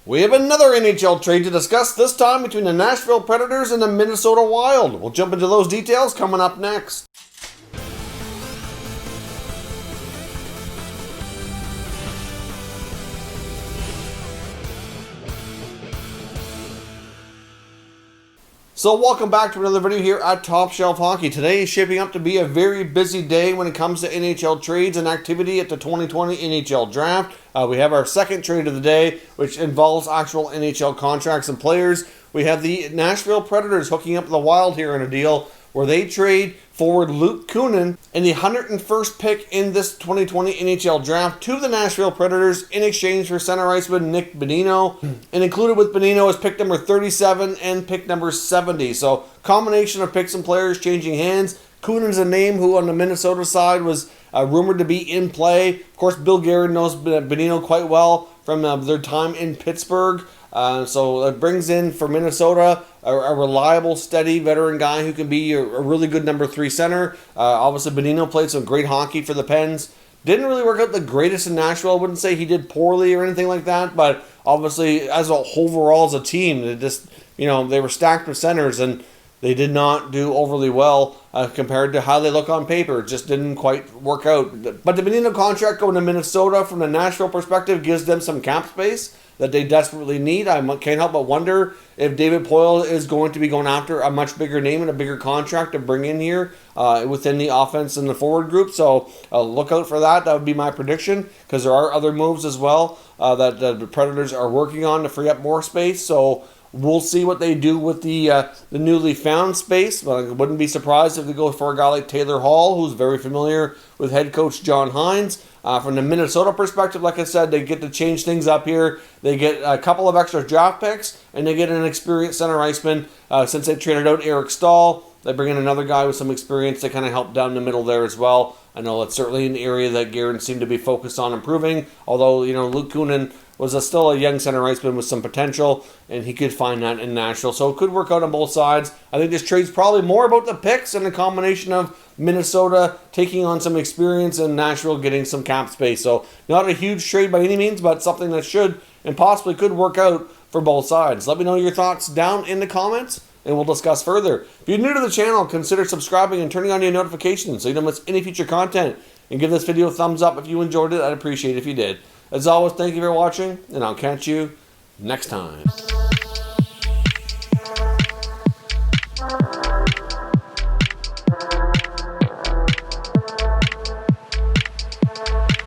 We have another NHL trade to discuss, this time between the Nashville Predators and the Minnesota Wild. We'll jump into those details coming up next. So welcome back to another video here at Top Shelf Hockey. Today is shaping up to be a very busy day when it comes to NHL trades and activity at the 2020 NHL Draft. We have our second trade of the day, which involves actual NHL contracts and players. We have the Nashville Predators hooking up the Wild here in a deal where they trade forward Luke Kunin and the 101st pick in this 2020 NHL Draft to the Nashville Predators in exchange for center iceman Nick Bonino. And included with Bonino is pick number 37 and pick number 70. So combination of picks and players changing hands. Kunin's a name who on the Minnesota side was rumored to be in play. Of course, Bill Guerin knows Bonino quite well from their time in Pittsburgh. So it brings in for Minnesota a reliable, steady veteran guy who can be a really good number 3 center. Obviously, Bonino played some great hockey for the Pens. Didn't really work out the greatest in Nashville. I wouldn't say he did poorly or anything like that, but obviously, as a overall as a team, they just they were stacked with centers and they did not do overly well compared to how they look on paper. It just didn't quite work out. But the Bonino contract going to Minnesota from the Nashville perspective gives them some cap space that they desperately need. I can't help but wonder if David Poile is going to be going after a much bigger name and a bigger contract to bring in here within the offense and the forward group. So look out for that. That would be my prediction, because there are other moves as well that the Predators are working on to free up more space. So we'll see what they do with the newly found space. But I wouldn't be surprised if they go for a guy like Taylor Hall, who's very familiar with head coach John Hines. From the Minnesota perspective, like I said, they get to change things up here. They get a couple of extra draft picks, and they get an experienced center iceman. Since they traded out Eric Stahl, they bring in another guy with some experience to kind of help down the middle there as well. I know it's certainly an area that Guerin seemed to be focused on improving, although Luke Kunin was still a young center iceman with some potential, and he could find that in Nashville. So it could work out on both sides. I think this trade's probably more about the picks and a combination of Minnesota taking on some experience and Nashville getting some cap space. So not a huge trade by any means, but something that should and possibly could work out for both sides. Let me know your thoughts down in the comments, and we'll discuss further. If you're new to the channel, consider subscribing and turning on your notifications so you don't miss any future content. And give this video a thumbs up if you enjoyed it. I'd appreciate it if you did. As always, thank you for watching, and I'll catch you next time.